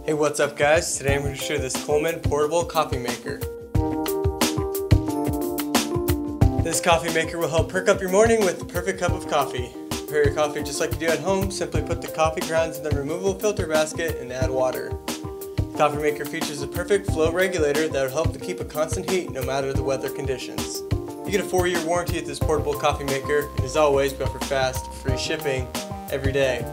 Hey, what's up guys? Today I'm going to show you this Coleman portable coffee maker. This coffee maker will help perk up your morning with the perfect cup of coffee. Prepare your coffee just like you do at home. Simply put the coffee grounds in the removable filter basket and add water. The coffee maker features a perfect flow regulator that will help to keep a constant heat no matter the weather conditions. You get a 4-year warranty with this portable coffee maker, and as always, we offer fast, free shipping every day.